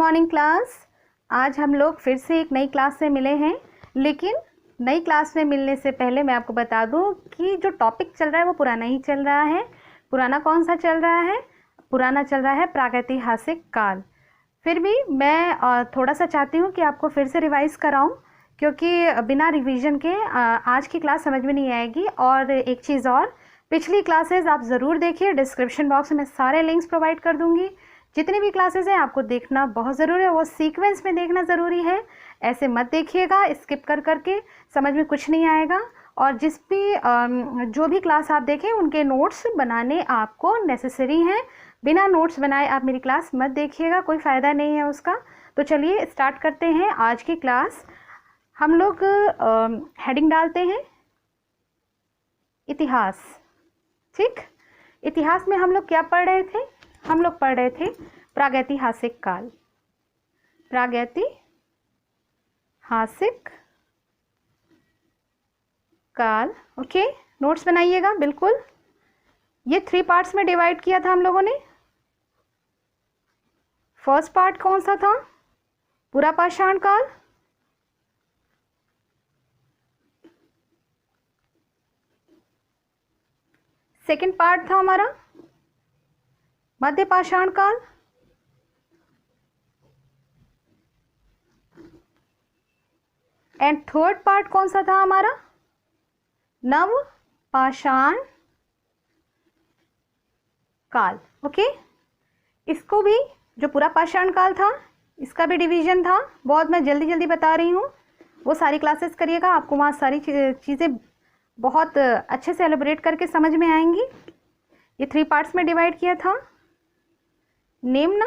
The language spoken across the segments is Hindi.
Morning class. आज हम लोग फिर से एक नई क्लास से मिले हैं, लेकिन नई क्लास में मिलने से पहले मैं आपको बता दूं कि जो टॉपिक चल रहा है वो पुराना ही चल रहा है। पुराना कौन सा चल रहा है? पुराना चल रहा है प्रागैतिहासिक काल। फिर भी मैं थोड़ा सा चाहती हूँ कि आपको फिर से रिवाइज़ कराऊँ, क्योंकि बिना रिवीजन के आज की क्लास समझ में नहीं आएगी। और एक चीज़ और, पिछली क्लासेस आप ज़रूर देखिए, डिस्क्रिप्शन बॉक्स में सारे लिंक्स प्रोवाइड कर दूँगी। जितनी भी क्लासेस हैं आपको देखना बहुत ज़रूरी है, वो सीक्वेंस में देखना ज़रूरी है। ऐसे मत देखिएगा स्किप कर करके, समझ में कुछ नहीं आएगा। और जो भी क्लास आप देखें उनके नोट्स बनाने आपको नेसेसरी हैं। बिना नोट्स बनाए आप मेरी क्लास मत देखिएगा, कोई फ़ायदा नहीं है उसका। तो चलिए स्टार्ट करते हैं आज की क्लास। हम लोग हेडिंग डालते हैं इतिहास। ठीक, इतिहास में हम लोग क्या पढ़ रहे थे? हम लोग पढ़ रहे थे प्रागैतिहासिक काल। प्रागैतिहासिक काल, ओके। नोट्स बनाइएगा बिल्कुल। ये 3 पार्ट्स में डिवाइड किया था हम लोगों ने। फर्स्ट पार्ट कौन सा था? पुरापाषाण काल। सेकंड पार्ट था हमारा मध्यपाषाण काल। एंड थर्ड पार्ट कौन सा था हमारा? नवपाषाण काल, ओके। इसको भी, जो पुरापाषाण काल था, इसका भी डिवीजन था। बहुत मैं जल्दी जल्दी बता रही हूँ, वो सारी क्लासेस करिएगा, आपको वहाँ सारी चीज़ें बहुत अच्छे से एलोबरेट करके समझ में आएंगी। ये 3 पार्ट्स में डिवाइड किया था। निम्न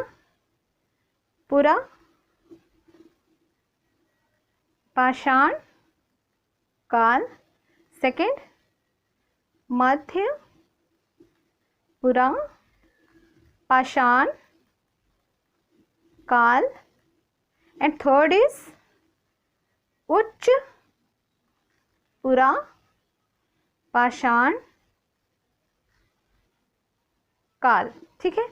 पुरापाषाण काल, सेकंड मध्य पुरापाषाण काल, एंड थर्ड इज उच्च पुरापाषाण काल। ठीक है,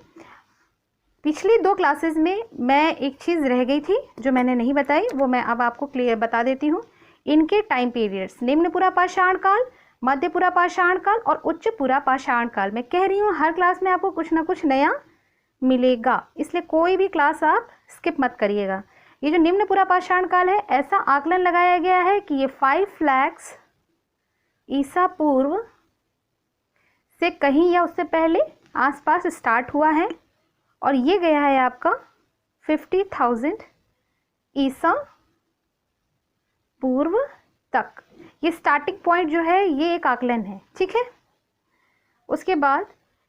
पिछली 2 क्लासेस में मैं एक चीज़ रह गई थी जो मैंने नहीं बताई, वो मैं अब आपको क्लियर बता देती हूँ। इनके टाइम पीरियड्स, निम्न पुरापाषाण काल, मध्य पुरापाषाण काल और उच्च पुरापाषाण काल। मैं कह रही हूँ हर क्लास में आपको कुछ ना कुछ नया मिलेगा, इसलिए कोई भी क्लास आप स्किप मत करिएगा। ये जो निम्न पुरापाषाण काल है, ऐसा आकलन लगाया गया है कि ये 5 लाख ईसा पूर्व से कहीं या उससे पहले आसपास स्टार्ट हुआ है, और ये गया है आपका 50,000 ईसा पूर्व तक। ये स्टार्टिंग पॉइंट जो है, ये एक आकलन है, ठीक है। उसके बाद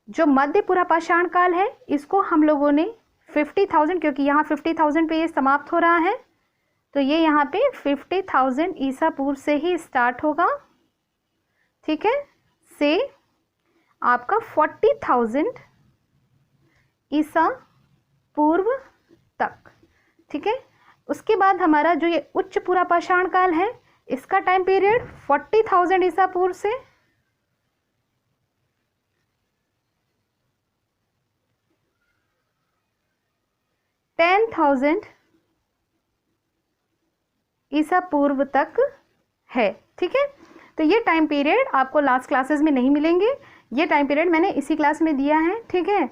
जो मध्य पुरापाषाण काल है, इसको हम लोगों ने 50,000, क्योंकि यहाँ 50,000 पे ये समाप्त हो रहा है, तो ये यहाँ पे 50,000 ईसा पूर्व से ही स्टार्ट होगा, ठीक है, से आपका 40,000 ईसा पूर्व तक, ठीक है। उसके बाद हमारा जो ये उच्च पुरापाषाण काल है, इसका टाइम पीरियड 40,000 ईसा पूर्व से 10,000 ईसा पूर्व तक है, ठीक है। तो ये टाइम पीरियड आपको लास्ट क्लासेस में नहीं मिलेंगे, ये टाइम पीरियड मैंने इसी क्लास में दिया है, ठीक है।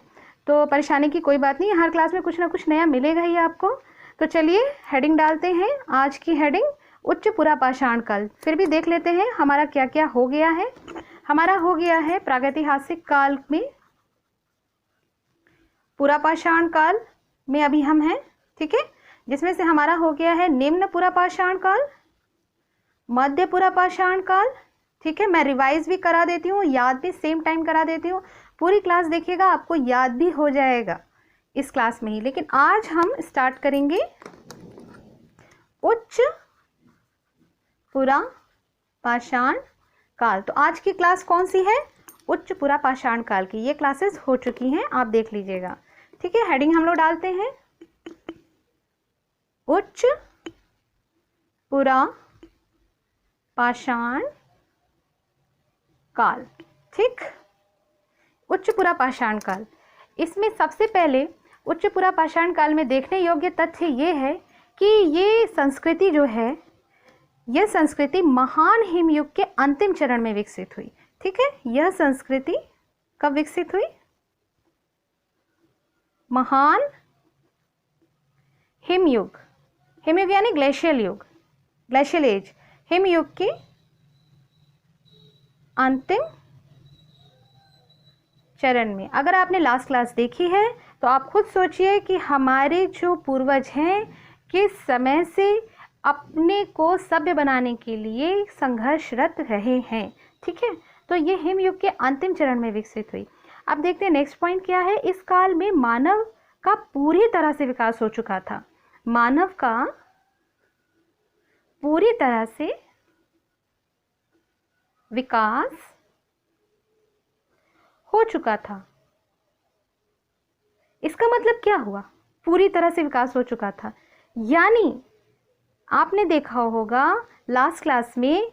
तो परेशानी की कोई बात नहीं, हर क्लास में कुछ ना कुछ नया मिलेगा ही आपको। तो चलिए हेडिंग डालते हैं। आज की हेडिंग उच्च पुरापाषाण काल। फिर भी देख लेते हैं हमारा क्या क्या हो गया है। हमारा हो गया है प्रागैतिहासिक काल में, पुरापाषाण काल में अभी हम हैं, ठीक है, जिसमें से हमारा हो गया है निम्न पुरापाषाण काल, मध्य पुरापाषाण काल, ठीक है। मैं रिवाइज भी करा देती हूँ, याद भी सेम टाइम करा देती हूँ। पूरी क्लास देखिएगा, आपको याद भी हो जाएगा इस क्लास में ही। लेकिन आज हम स्टार्ट करेंगे उच्च पुरापाषाण काल। तो आज की क्लास कौन सी है? उच्च पुरापाषाण काल की। ये क्लासेस हो चुकी हैं, आप देख लीजिएगा, ठीक है। हेडिंग हम लोग डालते हैं उच्च पुरापाषाण काल, ठीक। उच्च पुरापाषाण काल, इसमें सबसे पहले उच्च पुरापाषाण काल में देखने योग्य तथ्य ये है कि ये संस्कृति जो है, यह संस्कृति महान हिमयुग के अंतिम चरण में विकसित हुई। ठीक है, यह संस्कृति कब विकसित हुई? महान हिमयुग, हिमयुग यानी ग्लेशियल युग, ग्लेशियल एज, हिमयुग के अंतिम चरण में। अगर आपने लास्ट क्लास देखी है तो आप खुद सोचिए कि हमारे जो पूर्वज हैं किस समय से अपने को सभ्य बनाने के लिए संघर्षरत रहे हैं। ठीक है, तो ये हिमयुग के अंतिम चरण में विकसित हुई। अब देखते हैं नेक्स्ट पॉइंट क्या है। इस काल में मानव का पूरी तरह से विकास हो चुका था। मानव का पूरी तरह से विकास हो चुका था। इसका मतलब क्या हुआ? पूरी तरह से विकास हो चुका था, यानी आपने देखा होगा लास्ट क्लास में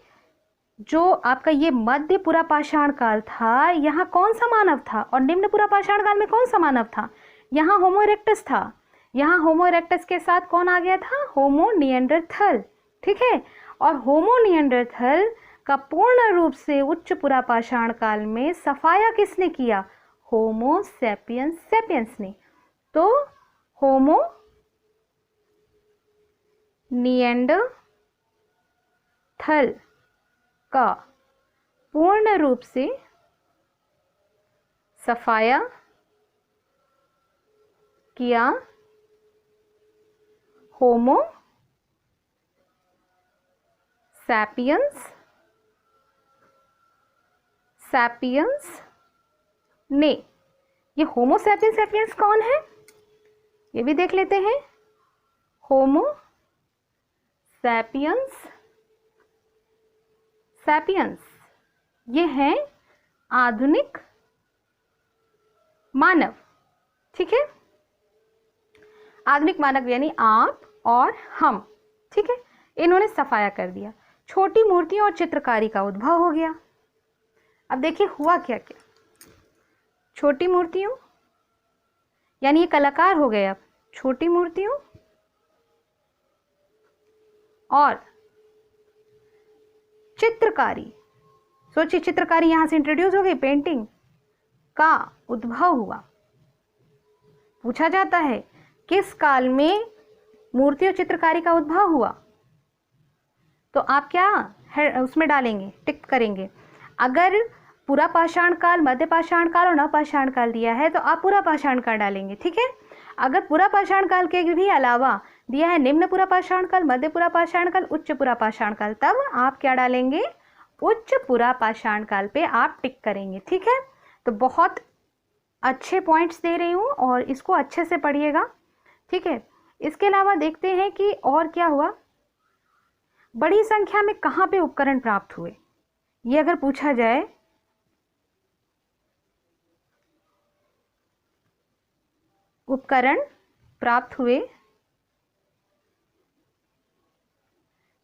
जो आपका ये मध्य पुरापाषाण काल था, यहाँ कौन सा मानव था, और निम्न पुरापाषाण काल में कौन सा मानव था? यहाँ होमो इरेक्टस था। यहाँ होमो इरेक्टस के साथ कौन आ गया था? होमो निएंडरथल। ठीक है, और होमो निएंडरथल का पूर्ण रूप से उच्च पुरापाषाण काल में सफाया किसने किया? होमो सैपियंस सैपियंस ने। तो होमो निएंडरथल का पूर्ण रूप से सफाया किया होमो सैपियंस सैपियंस ने। ये होमो सैपियंस सैपियंस कौन है ये भी देख लेते हैं। होमो सैपियंस सैपियंस ये हैं आधुनिक मानव। ठीक है, आधुनिक मानव यानी आप और हम। ठीक है, इन्होंने सफाया कर दिया। छोटी मूर्तियों और चित्रकारी का उद्भव हो गया। अब देखिए हुआ क्या क्या। छोटी मूर्तियों यानी ये कलाकार हो गए। अब छोटी मूर्तियों और चित्रकारी, सोचिए चित्रकारी यहां से इंट्रोड्यूस हो गई, पेंटिंग का उद्भव हुआ। पूछा जाता है किस काल में मूर्ति और चित्रकारी का उद्भव हुआ, तो आप क्या उसमें डालेंगे, टिक करेंगे। अगर पुरापाषाण काल, मध्यपाषाण काल और नवपाषाण काल दिया है तो आप पुरापाषाण काल डालेंगे। ठीक है, अगर पुरापाषाण काल के भी अलावा दिया है निम्न पुरापाषाण काल, मध्य पुरापाषाण काल, उच्च पुरापाषाण काल, तब आप क्या डालेंगे? उच्च पुरापाषाण काल पे आप टिक करेंगे। ठीक है, तो बहुत अच्छे पॉइंट्स दे रही हूँ और इसको अच्छे से पढ़िएगा। ठीक है, इसके अलावा देखते हैं कि और क्या हुआ। बड़ी संख्या में कहाँ पे उपकरण प्राप्त हुए, ये अगर पूछा जाए उपकरण प्राप्त हुए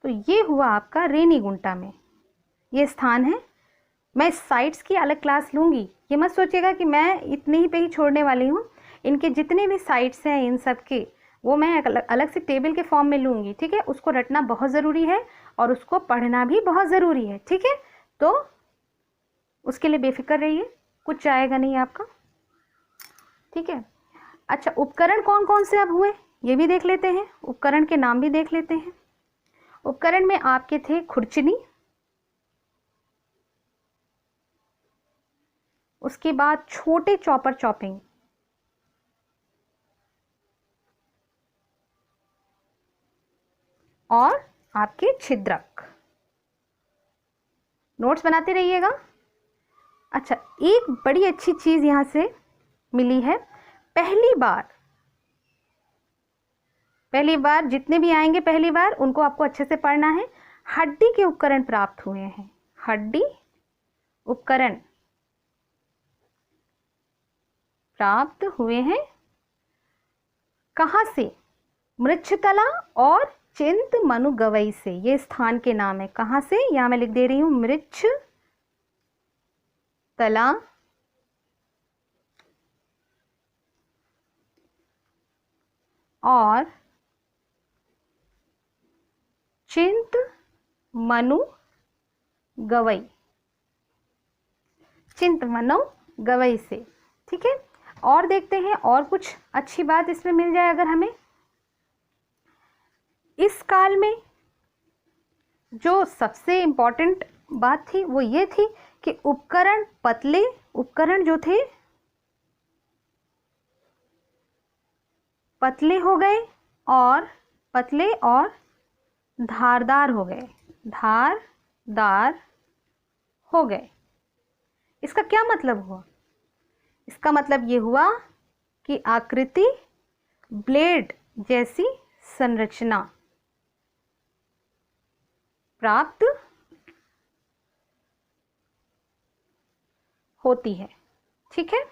तो ये हुआ आपका रेनीगुंटा में। ये स्थान है। मैं साइट्स की अलग क्लास लूँगी, ये मत सोचिएगा कि मैं इतने ही पे ही छोड़ने वाली हूँ। इनके जितने भी साइट्स हैं इन सब के वो मैं अलग से टेबल के फॉर्म में लूँगी। ठीक है, उसको रटना बहुत ज़रूरी है और उसको पढ़ना भी बहुत ज़रूरी है। ठीक है, तो उसके लिए बेफिक्र रहिए, कुछ जाएगा नहीं आपका। ठीक है, अच्छा उपकरण कौन कौन से अब हुए ये भी देख लेते हैं, उपकरण के नाम भी देख लेते हैं। उपकरण में आपके थे खुरचनी, उसके बाद छोटे चॉपर चॉपिंग, और आपके छिद्रक। नोट्स बनाते रहिएगा। अच्छा, एक बड़ी अच्छी चीज यहां से मिली है। पहली बार जितने भी आएंगे पहली बार उनको आपको अच्छे से पढ़ना है। हड्डी के उपकरण प्राप्त हुए हैं। हड्डी उपकरण प्राप्त हुए हैं कहां से? मृच्छतला और चिंतमनुगवई से। ये स्थान के नाम है। कहां से? यहां मैं लिख दे रही हूं, मृच्छतला और चिंतमनु गवई, चिंतमनु गवई से। ठीक है, और देखते हैं और कुछ अच्छी बात इसमें मिल जाए अगर हमें। इस काल में जो सबसे इम्पोर्टेंट बात थी वो ये थी कि उपकरण पतले, उपकरण जो थे पतले हो गए और पतले और धारदार हो गए, धारदार हो गए। इसका क्या मतलब हुआ? इसका मतलब ये हुआ कि आकृति ब्लेड जैसी संरचना प्राप्त होती है। ठीक है,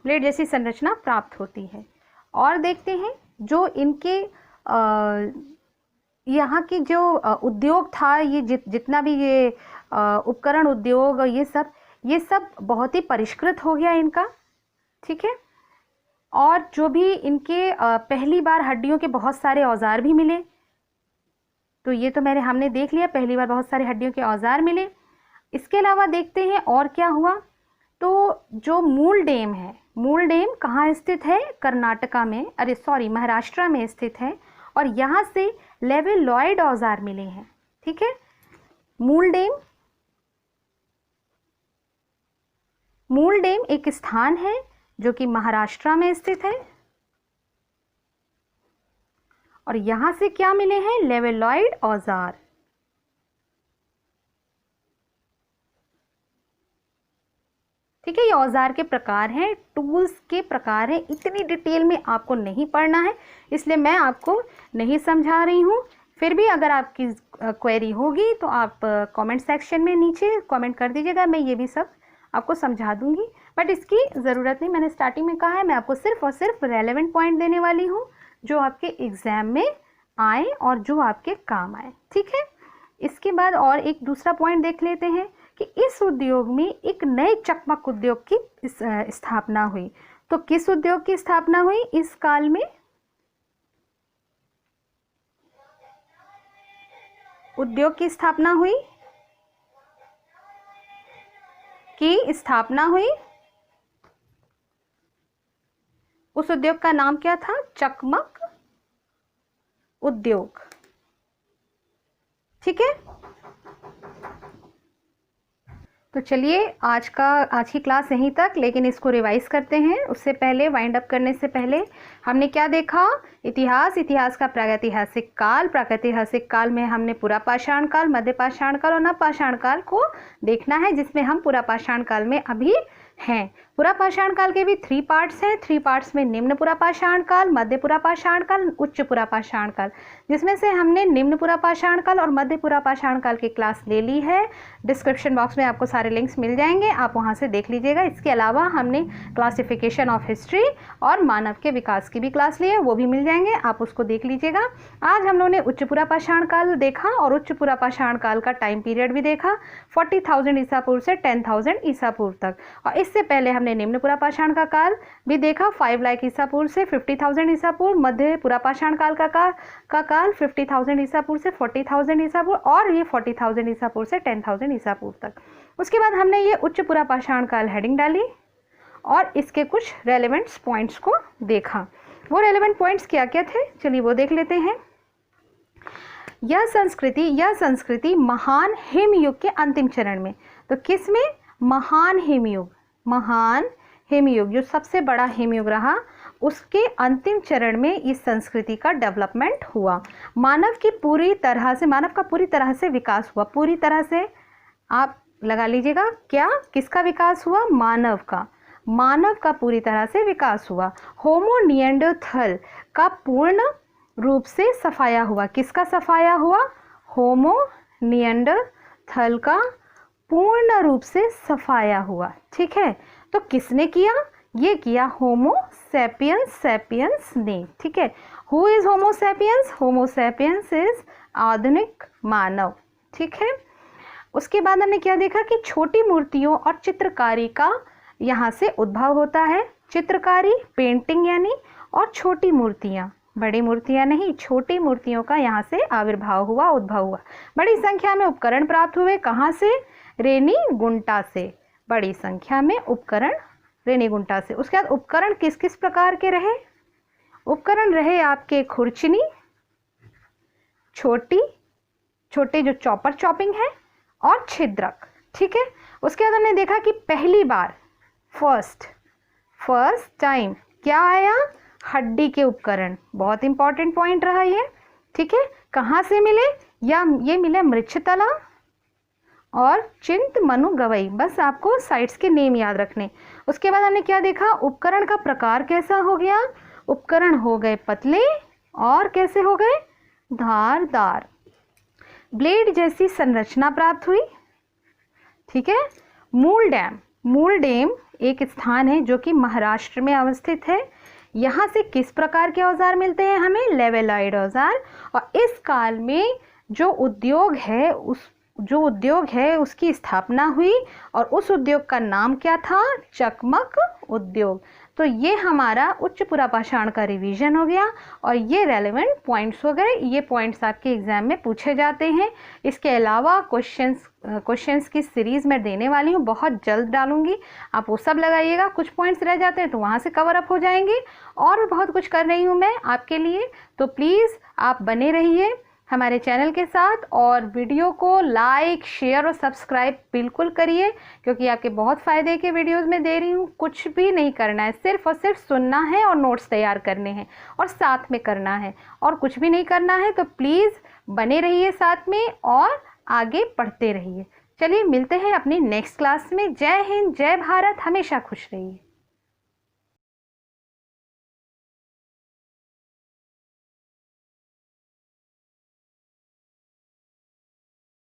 ब्लेड जैसी संरचना प्राप्त होती है। और देखते हैं जो इनके यहाँ की जो उद्योग था, ये जितना भी ये उपकरण उद्योग, ये सब बहुत ही परिष्कृत हो गया इनका। ठीक है, और जो भी इनके पहली बार हड्डियों के बहुत सारे औजार भी मिले। तो ये तो हमने देख लिया, पहली बार बहुत सारे हड्डियों के औजार मिले। इसके अलावा देखते हैं और क्या हुआ। तो जो मूल डैम है, मूल डैम कहाँ स्थित है? कर्नाटका में, महाराष्ट्र में स्थित है। और यहाँ से लेवेलॉयड औजार मिले हैं। ठीक है, मूल डैम एक स्थान है जो कि महाराष्ट्र में स्थित है। और यहां से क्या मिले हैं? लेवेलॉयड औजार। ठीक है, ये औजार के प्रकार हैं, टूल्स के प्रकार हैं। इतनी डिटेल में आपको नहीं पढ़ना है, इसलिए मैं आपको नहीं समझा रही हूं। फिर भी अगर आपकी क्वेरी होगी तो आप कमेंट सेक्शन में नीचे कमेंट कर दीजिएगा, मैं ये भी सब आपको समझा दूंगी। बट इसकी ज़रूरत नहीं, मैंने स्टार्टिंग में कहा है, मैं आपको सिर्फ और सिर्फ रेलेवेंट पॉइंट देने वाली हूँ जो आपके एग्ज़ाम में आए और जो आपके काम आए। ठीक है, इसके बाद और एक दूसरा पॉइंट देख लेते हैं कि इस उद्योग में एक नए चकमक उद्योग की स्थापना हुई। तो किस उद्योग की स्थापना हुई इस काल में? उद्योग की स्थापना हुई उस उद्योग का नाम क्या था? चकमक उद्योग। ठीक है, तो चलिए आज की क्लास यहीं तक, लेकिन इसको रिवाइज करते हैं। उससे पहले, वाइंड अप करने से पहले हमने क्या देखा? इतिहास का प्रागैतिहासिक काल में हमने पुरापाषाण काल, मध्यपाषाण काल और नवपाषाण काल को देखना है, जिसमें हम पुरापाषाण काल में अभी हैं। पुरापाषाण काल के भी 3 पार्ट्स हैं। 3 पार्ट्स में निम्न पुरापाषाण काल, मध्य पुरापाषाण काल, उच्च पुरापाषाण काल, जिसमें से हमने निम्न पुरापाषाण काल और मध्य पुरापाषाण काल की क्लास ले ली है। डिस्क्रिप्शन बॉक्स में आपको सारे लिंक्स मिल जाएंगे, आप वहां से देख लीजिएगा। इसके अलावा हमने क्लासिफिकेशन ऑफ हिस्ट्री और मानव के विकास की भी क्लास ली है, वो भी मिल जाएंगे, आप उसको देख लीजिएगा। आज हम लोगों ने उच्च पुरापाषाण काल देखा और उच्च पुरापाषाण काल का टाइम पीरियड भी देखा, 40,000 ईसा पूर्व से 10,000 ईसा पूर्व तक। और इससे पहले हमने निम्न पुरापाषाण का काल भी देखा, 5 लाख ईसा पूर्व से 50,000 ईसा पूर्व। मध्य पुरापाषाण काल का काल 50,000 ईसा पूर्व से 40,000 ईसा पूर्व, और ये 40,000 ईसा पूर्व से 10,000 ईसा पूर्व तक। उसके बाद हमने ये उच्च पुरापाषाण काल हेडिंग डाली और इसके कुछ रेलेवेंट पॉइंट्स को देखा। वो रेलेवेंट पॉइंट्स क्या क्या थे, चलिए वो देख लेते हैं। यह संस्कृति महान हिमयुग के अंतिम चरण में, तो किस में? महान हिमयुग जो सबसे बड़ा हिमयुग रहा, उसके अंतिम चरण में इस संस्कृति का डेवलपमेंट हुआ। मानव का पूरी तरह से विकास हुआ। पूरी तरह से आप लगा लीजिएगा, क्या, किसका विकास हुआ? मानव का पूरी तरह से विकास हुआ। होमो निएंडरथल का पूर्ण रूप से सफाया हुआ। किसका सफाया हुआ? होमो निएंडरथल का पूर्ण रूप से सफाया हुआ। ठीक है, तो किसने किया? ये किया होमो सैपियंस ने। ठीक है, who is Homo sapiens? Homo sapiens is आधुनिक मानव। ठीक है, उसके बाद हमने क्या देखा कि छोटी मूर्तियों और चित्रकारी का यहाँ से उद्भव होता है। चित्रकारी, पेंटिंग यानी, और छोटी मूर्तियाँ, बड़ी मूर्तियां नहीं, छोटी मूर्तियों का यहाँ से आविर्भाव हुआ, उद्भव हुआ। बड़ी संख्या में उपकरण प्राप्त हुए, कहाँ से? रेनीगुंटा से। बड़ी संख्या में उपकरण रेनीगुंटा से। उसके बाद उपकरण किस किस प्रकार के रहे? उपकरण रहे आपके खुरचनी, छोटे जो चॉपर चॉपिंग है, और छिद्रक। ठीक है। उसके बाद हमने देखा कि पहली बार फर्स्ट टाइम क्या आया? हड्डी के उपकरण। बहुत इंपॉर्टेंट पॉइंट रहा ये। ठीक है। कहाँ से मिले? या ये मिले मृच्छतला और चिंतमनु गवई। बस आपको साइट्स के नेम याद रखने। उसके बाद हमने क्या देखा? उपकरण का प्रकार कैसा हो गया? उपकरण हो गए पतले और कैसे हो गए? धारदार। ब्लेड जैसी संरचना प्राप्त हुई। ठीक है। मूल डैम एक स्थान है जो कि महाराष्ट्र में अवस्थित है। यहाँ से किस प्रकार के औजार मिलते हैं हमें? लेवेलॉइड औजार। और इस काल में जो उद्योग है उसकी स्थापना हुई और उस उद्योग का नाम क्या था? चकमक उद्योग। तो ये हमारा उच्च पुरापाषाण का रिवीजन हो गया और ये रेलेवेंट पॉइंट्स हो गए। ये पॉइंट्स आपके एग्जाम में पूछे जाते हैं। इसके अलावा क्वेश्चंस की सीरीज मैं देने वाली हूँ, बहुत जल्द डालूंगी। आप वो सब लगाइएगा। कुछ पॉइंट्स रह जाते हैं तो वहाँ से कवर अप हो जाएंगे। और बहुत कुछ कर रही हूँ मैं आपके लिए, तो प्लीज़ आप बने रहिए हमारे चैनल के साथ और वीडियो को लाइक, शेयर और सब्सक्राइब बिल्कुल करिए, क्योंकि आपके बहुत फ़ायदे के वीडियोस में दे रही हूँ। कुछ भी नहीं करना है, सिर्फ और सिर्फ सुनना है और नोट्स तैयार करने हैं और साथ में करना है, और कुछ भी नहीं करना है। तो प्लीज़ बने रहिए साथ में और आगे पढ़ते रहिए। चलिए मिलते हैं अपनी नेक्स्ट क्लास में। जय हिंद, जय भारत, हमेशा खुश रहिए।